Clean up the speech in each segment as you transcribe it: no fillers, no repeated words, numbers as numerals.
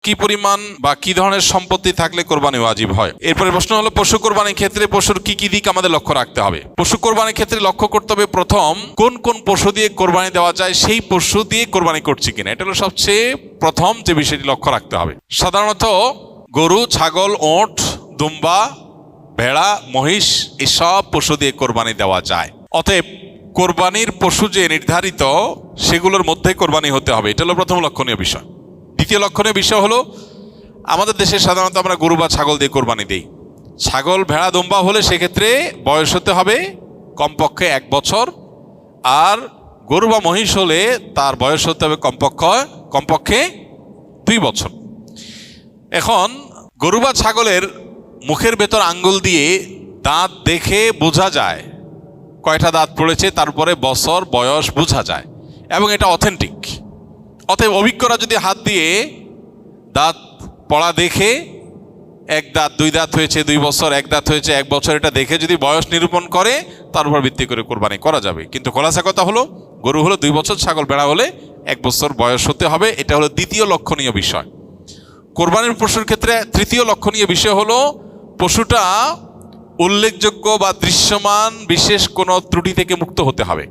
কি পরিমাণ বা কি ধরনের সম্পত্তি থাকলে কোরবানি ওয়াজিব হয়? এরপরে প্রশ্ন হলো, পশু কোরবানির ক্ষেত্রে পশুর কি কি দিক আমাদের লক্ষ্য রাখতে হবে? পশু কোরবানির ক্ষেত্রে লক্ষ্য করতে হবে প্রথম কোন কোন পশু দিয়ে কোরবানি দেওয়া যায়, সেই পশু দিয়ে কোরবানি করছি কিনা, এটা হলো সবচেয়ে প্রথম যে বিষয়টি লক্ষ্য রাখতে হবে। সাধারণত গরু, ছাগল, ওট, দুম্বা, ভেড়া, মহিষ এসব পশু দিয়ে কোরবানি দেওয়া যায়। অতএব কোরবানির পশু যে নির্ধারিত সেগুলোর মধ্যে কোরবানি হতে হবে, এটা হলো প্রথম লক্ষণীয় বিষয়। দ্বিতীয় লক্ষণীয় বিষয় হলো, আমাদের দেশে সাধারণত আমরা গরু বা ছাগল দিয়ে কোরবানি দিই। ছাগল, ভেড়া, দুম্বা হলে সেক্ষেত্রে বয়স হতে হবে কমপক্ষে 1 বছর, আর গরু বা মহিষ হলে তার বয়স হতে হবে কমপক্ষে 2 বছর। এখন গরু বা ছাগলের মুখের ভেতর আঙ্গুল দিয়ে দাঁত দেখে বোঝা যায় কয়টা দাঁত পড়েছে, তারপরে বছর বয়স বোঝা যায়, এবং এটা অথেন্টিক। অতএব অভিজ্ঞরা যদি হাত দিয়ে দাঁত পড়া দেখে 1 দাঁত 2 দাঁত হয়েছে 2 বছর, 1 দাঁত হয়েছে 1 বছর, এটা দেখে যদি বয়স নিরূপণ করে, তার উপর ভিত্তি করে কোরবানি করা যাবে। কিন্তু খোলাসা কথা হলো, গরু হলো 2 বছর, ছাগল ভেড়া হলে 1 বছর বয়স হতে হবে। এটা হলো দ্বিতীয় লক্ষণীয় বিষয়। কোরবানির পশুর ক্ষেত্রে তৃতীয় লক্ষণীয় বিষয় হলো, পশুটা উল্লেখযোগ্য বা দৃশ্যমান বিশেষ কোনো ত্রুটি থেকে মুক্ত হতে হবে।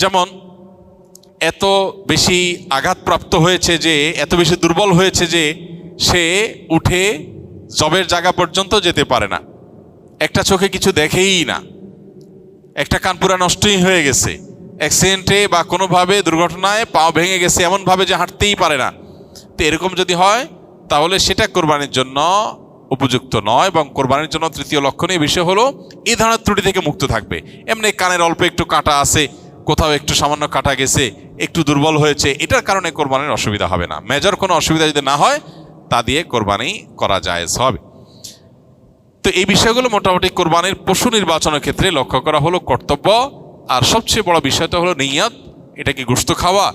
যেমন এত বেশি আঘাতপ্রাপ্ত হয়েছে যে, এত বেশি দুর্বল হয়েছে যে সে উঠে জবের জায়গা পর্যন্ত যেতে পারে না, একটা চোখে কিছু দেখেই না, একটা কান পুরা নষ্টই হয়ে গেছে, অ্যাক্সিডেন্টে বা কোনোভাবে দুর্ঘটনায় পা ভেঙে গেছে এমনভাবে যে হাঁটতেই পারে না, তো এরকম যদি হয় তাহলে সেটা কোরবানির জন্য উপযুক্ত নয়। এবং কোরবানির জন্য তৃতীয় লক্ষণীয় বিষয় হলো, এই ধরনের ত্রুটি থেকে মুক্ত থাকবে। এমনি কানের অল্প একটু কাটা আছে, কোথাও একটু সামান্য কাটা গেছে, একটু দুর্বল হয়েছে, এটার কারণে কোরবানির অসুবিধা হবে না। মেজর কোনো অসুবিধা যদি না হয়, তা দিয়ে কোরবানি করা জায়েজ হবে। তো এই বিষয়গুলো মোটামুটি কোরবানির পশু নির্বাচনের ক্ষেত্রে লক্ষ্য করা হলো কর্তব্য। আর সবচেয়ে বড় বিষয়টা হলো নিয়ত। এটা কি গোশত খাওয়া,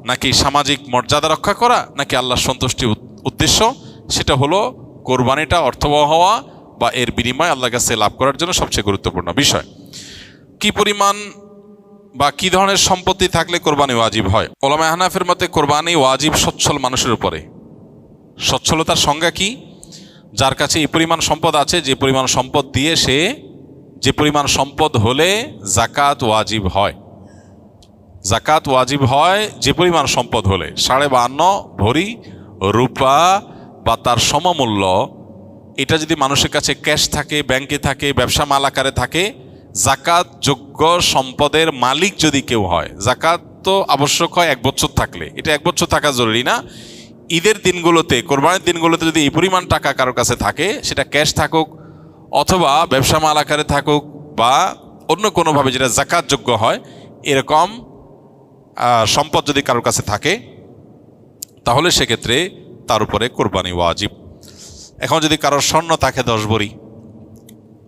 নাকি সামাজিক মর্যাদা রক্ষা করা, নাকি আল্লাহর সন্তুষ্টি উদ্দেশ্য, সেটা হলো কোরবানিটা অর্থবহ হওয়া বা এর বিনিময় আল্লাহর কাছে লাভ করার জন্য সবচেয়ে গুরুত্বপূর্ণ বিষয়। কি পরিমাণ বা কি ধরনের সম্পত্তি থাকলে কোরবানি ওয়াজিব হয়? উলামায়ে হানাফির মতে কোরবানি ওয়াজিব সচ্ছল মানুষের উপরে। সচ্ছলতার সংজ্ঞা কি? যার কাছে এই পরিমাণ সম্পদ আছে, যে পরিমাণ সম্পদ দিয়ে সে, যে পরিমাণ সম্পদ হলে যাকাত ওয়াজিব হয়। যাকাত ওয়াজিব হয় যে পরিমাণ সম্পদ হলে। 52.5 ভরি রূপা বা তার সমমূল্য, এটা যদি মানুষের কাছে ক্যাশ থাকে, ব্যাংকে থাকে, ব্যবসা মাল আকারে থাকে, যাকাত যোগ্য সম্পদের মালিক যদি কেউ হয়, যাকাত তো আবশ্যক হয় 1 বছর থাকলে, এটা 1 বছর থাকা জরুরি না। ঈদের দিনগুলোতে, কোরবানির দিনগুলোতে যদি এই পরিমাণ টাকা কারোর কাছে থাকে, সেটা ক্যাশ থাকুক অথবা ব্যবসা মাল আকারে থাকুক বা অন্য কোনোভাবে যেটা যাকাত যোগ্য হয়, এরকম সম্পদ যদি কারোর কাছে থাকে, তাহলে সেক্ষেত্রে তার উপরে কোরবানি ওয়াজিব। এখন যদি কারোর স্বর্ণ থাকে 10 ভরি,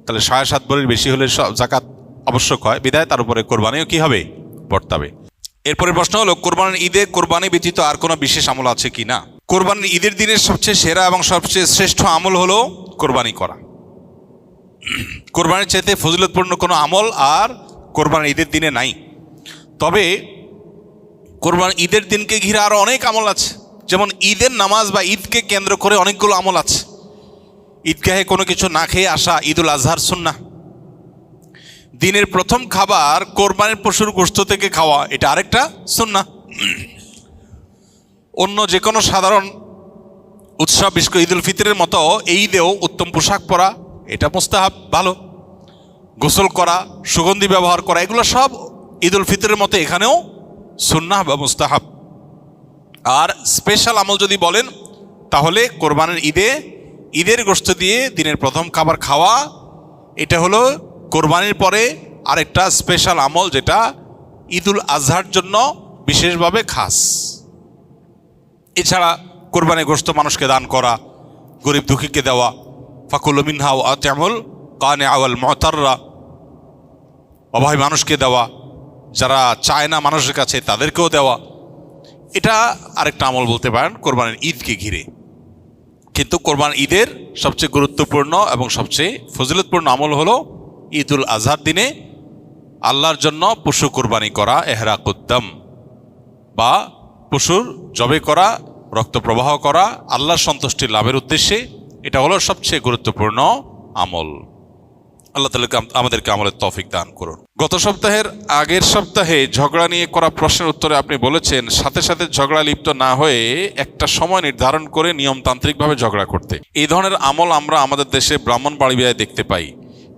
তাহলে 7.5 ভরির বেশি হলে যাকাত আবশ্যক হয়, বিধায় তার উপরে কোরবানিও কি হবে? বর্তাবে। এরপরে প্রশ্ন হলো, কোরবানির ঈদে কোরবানি ব্যতীত আর কোনো বিশেষ আমল আছে কি না? কোরবানির ঈদের দিনের সবচেয়ে সেরা এবং সবচেয়ে শ্রেষ্ঠ আমল হলো কোরবানি করা। কোরবানির চাইতে ফজিলতপূর্ণ কোনো আমল আর কোরবানির ঈদের দিনে নাই। তবে কোরবানির ঈদের দিনকে ঘিরে আরও অনেক আমল আছে। যেমন ঈদের নামাজ বা ঈদকে কেন্দ্র করে অনেকগুলো আমল আছে। ঈদগাহে কোনো কিছু না খেয়ে আসা ঈদুল আজহার সুন্নাহ। দিনের প্রথম খাবার কোরবানির পশুর গোশত থেকে খাওয়া, এটা আরেকটা সুন্নাহ। অন্য যে কোনো সাধারণ উৎসব, বিশেষ করে ঈদুল ফিতরের মতো এই ঈদেও উত্তম পোশাক পরা, এটা মুস্তাহাব, ভালো। গোসল করা, সুগন্ধি ব্যবহার করা, এগুলো সব ঈদুল ফিতরের মতো এখানেও সুন্নাহ বা মুস্তাহাব। আর স্পেশাল আমল যদি বলেন, তাহলে কোরবানির ঈদের গোশত দিয়ে দিনের প্রথম খাবার খাওয়া, এটা হলো কোরবানির পরে আরেকটা স্পেশাল আমল, যেটা ঈদুল আজহার জন্য বিশেষভাবে খাস। এছাড়া কোরবানির গোশত মানুষকে দান করা, গরিব দুঃখীকে দেওয়া, ফাকুলু মিনহা ওয়া আত'ইমুল কানিআ ওয়াল মু'তাররা, অভাবী মানুষকে দেওয়া, যারা চায় না মানুষের কাছে তাদেরকেও দেওয়া, এটা আরেকটা আমল বলতে পারেন কোরবানির ঈদকে ঘিরে। কিন্তু কোরবানির ঈদের সবচেয়ে গুরুত্বপূর্ণ এবং সবচেয়ে ফজিলতপূর্ণ আমল হলো ঈদুল আজহার দিনে আল্লাহর জন্য পশু কোরবানি করা, এহরাকুদ্দাম বা পশুর জবে করা, রক্ত প্রবাহ করা আল্লাহর সন্তুষ্টি লাভের উদ্দেশ্যে, এটা হলো সবচেয়ে গুরুত্বপূর্ণ আমল। আল্লাহ তাআলা আমাদেরকে আমলের তৌফিক দান করুন। গত সপ্তাহের আগের সপ্তাহে ঝগড়া নিয়ে করা প্রশ্নের উত্তরে আপনি বলেছেন সাথে সাথে ঝগড়া লিপ্ত না হয়ে একটা সময় নির্ধারণ করে নিয়মতান্ত্রিকভাবে ঝগড়া করতে। এই ধরনের আমল আমরা আমাদের দেশে ব্রাহ্মণবাড়িয়ায় দেখতে পাই,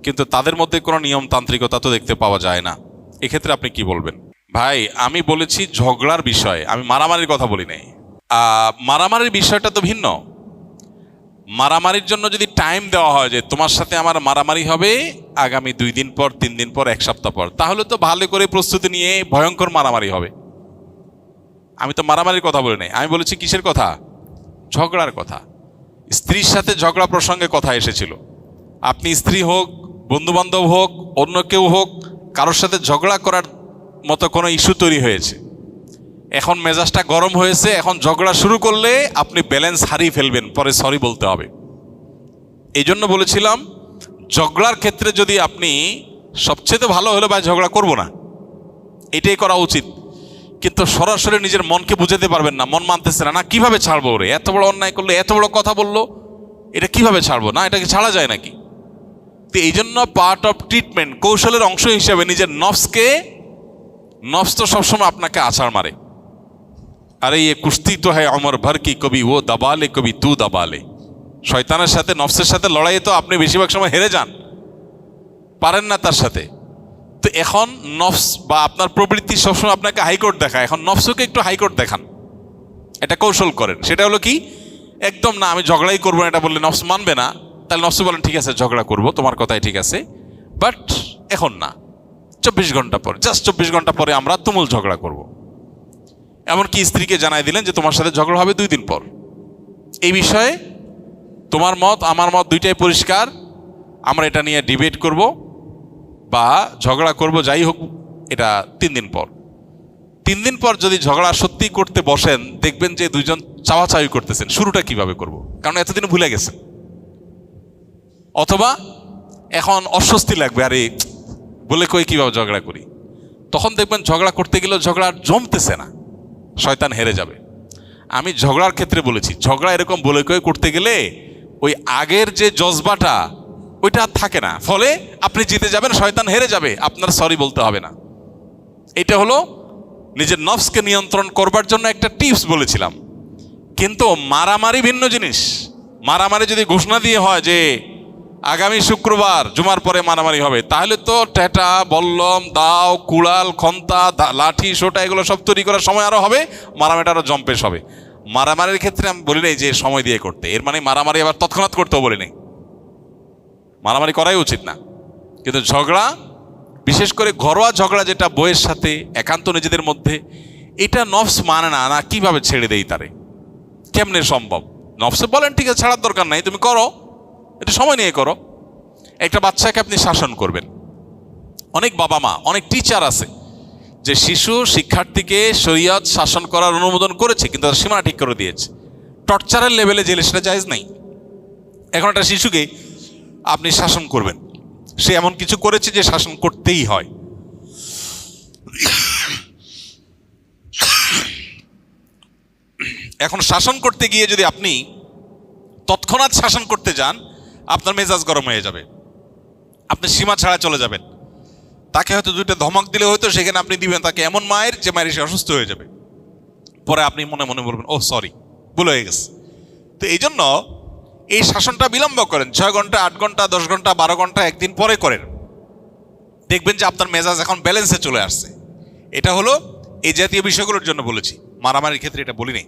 কিন্তু তাদের মধ্যে কোনো নিয়মতান্ত্রিকতা তো দেখতে পাওয়া যায় না। এক্ষেত্রে আপনি কি বলবেন? ভাই, আমি বলেছি ঝগড়ার বিষয়, আমি মারামারির কথা বলি নাই। মারামারির বিষয়টা তো ভিন্ন। মারামারির জন্য যদি টাইম দেওয়া হয় যে তোমার সাথে আমার মারামারি হবে আগামী 2 দিন পর, 3 দিন পর, 1 সপ্তাহ পর, তাহলে তো ভালো করে প্রস্তুতি নিয়ে ভয়ঙ্কর মারামারি হবে। আমি তো মারামারির কথা বলি নাই, আমি বলেছি কিসের কথা? ঝগড়ার কথা। স্ত্রীর সাথে ঝগড়া প্রসঙ্গে কথা এসেছিল। আপনি স্ত্রী হোক, বন্ধুবান্ধব হোক, অন্য কেউ হোক, কারোর সাথে ঝগড়া করার মতো কোনো ইস্যু তৈরি হয়েছে, এখন মেজাজটা গরম হয়েছে, এখন ঝগড়া শুরু করলে আপনি ব্যালেন্স হারিয়ে ফেলবেন, পরে সরি বলতে হবে। এই জন্য বলেছিলাম ঝগড়ার ক্ষেত্রে যদি আপনি, সবচেয়ে ভালো হলো ভাই ঝগড়া করব না, এটাই করা উচিত। কিন্তু সরাসরি নিজের মনকে বুঝাতে পারবেন না, মন মানতেছে না, কিভাবে ছাড়বো ওরে, এত বড় অন্যায় করলো, এত বড় কথা বললো, এটা কিভাবে ছাড়বো? না, এটাকে ছাড়া যায় নাকি? তো এই জন্য পার্ট অফ ট্রিটমেন্ট, কৌশলের অংশ হিসেবে নিজের নফস তো সবসময় আপনাকে আছাড় মারে। আরে ये কুস্তি তো হ্যায় অমর ভর কি, কবি ও দাবালে কবি তু দাবালে। শয়তানের সাথে, নফসের সাথে লড়াইয়ে তো আপনি বেশিরভাগ সময় হেরে যান, পারেন না তার সাথে। তো এখন নফস বা আপনার প্রবৃত্তি সবসময় আপনাকে হাইকোর্ট দেখায়, এখন নফসকে একটু হাইকোর্ট দেখান, এটা কৌশল করেন। সেটা হলো কি, একদম না আমি ঝগড়াই করবো না এটা বললে নফস মানবে না, তাহলে নফস বলেন ঠিক আছে ঝগড়া করব, তোমার কথাই ঠিক আছে, বাট এখন না, 24 ঘন্টা পর, জাস্ট 24 ঘন্টা পরে আমরা তুমুল ঝগড়া করব। এমনকি স্ত্রীকে জানাই দিলেন যে তোমার সাথে ঝগড়া হবে 2 দিন পর, এই বিষয়ে তোমার মত আমার মত দুইটাই পরিষ্কার, আমরা এটা নিয়ে ডিবেট করব বা ঝগড়া করব, যাই হোক, এটা 3 দিন পর। 3 দিন পর যদি ঝগড়া সত্যি করতে বসেন, দেখবেন যে দুইজন চাওয়াচাওয়ি করতেছেন, শুরুটা কিভাবে করব, কারণ এতদিন ভুলে গেছেন। অথবা এখন অস্বস্তি লাগবে, আরে বলে কই কিভাবে ঝগড়া করি, তখন দেখবেন ঝগড়া করতে গেলেও ঝগড়া আর জমতেছে না, শয়তান হেরে যাবে। আমি ঝগড়ার ক্ষেত্রে বলেছি, ঝগড়া এরকম বলে কই করতে গেলে ওই আগের যে জজবাটা ওইটা আর থাকে না, ফলে আপনি জিতে যাবেন, শয়তান হেরে যাবে, আপনার সরি বলতে হবে না। এটা হলো নিজের নফসকে নিয়ন্ত্রণ করবার জন্য একটা টিপস বলেছিলাম। কিন্তু মারামারি ভিন্ন জিনিস। মারামারি যদি ঘোষণা দিয়ে হয় যে আগামী শুক্রবার জুমার পরে মারামারি হবে, তাহলে তো টেটা, বল্লম, দাও, কুড়াল, খন্তা, লাঠি, সোটা এগুলো সব তৈরি করার সময় আরও হবে, মারামারিটা আরও জম্পেশ হবে। মারামারির ক্ষেত্রে আমি বলি নাই যে সময় দিয়ে করতে, এর মানে মারামারি আবার তৎক্ষণাৎ করতেও বলি নাই, মারামারি করাই উচিত না। কিন্তু ঝগড়া, বিশেষ করে ঘরোয়া ঝগড়া যেটা বইয়ের সাথে একান্ত নিজেদের মধ্যে, এটা নফস মানে না, না কিভাবে ছেড়ে দেই তারে, কেমনে সম্ভব? নফসে বলেন ঠিক আছে ছাড়ার দরকার নাই, তুমি করো, এটা সময় নিয়ে করো। একটা বাচ্চাকে আপনি শাসন করবেন, অনেক বাবা মা, অনেক টিচার আছে যে শিশু শিক্ষার্থীকে শরীয়ত শাসন করার অনুমোদন করেছে, কিন্তু তার সীমা ঠিক করে দিয়েছে, টর্চারের লেভেলে জেলে সেটা জায়েজ নাই। এখন একটা শিশুকে আপনি শাসন করবেন, সে এমন কিছু করেছে যে শাসন করতেই হয়। এখন শাসন করতে গিয়ে যদি আপনি তৎক্ষণাৎ শাসন করতে যান, আপনার মেজাজ গরম হয়ে যাবে, আপনি সীমা ছাড়া চলে যাবেন। তাকে হয়তো 2টা ধমক দিলে হয়তো সেখানে আপনি দিবেন তাকে এমন মায়ের যে মায়ের সে অসুস্থ হয়ে যাবে, পরে আপনি মনে মনে বলবেন ও সরি, ভুল হয়ে গেছে। তো এই জন্য এই শাসনটা বিলম্ব করেন, 6 ঘন্টা, 8 ঘন্টা, 10 ঘন্টা, 12 ঘন্টা, একদিন পরে করেন, দেখবেন যে আপনার মেজাজ এখন ব্যালেন্সে চলে আসছে। এটা হলো এই জাতীয় বিষয়গুলোর জন্য বলেছি, মারামারির ক্ষেত্রে এটা বলিনি।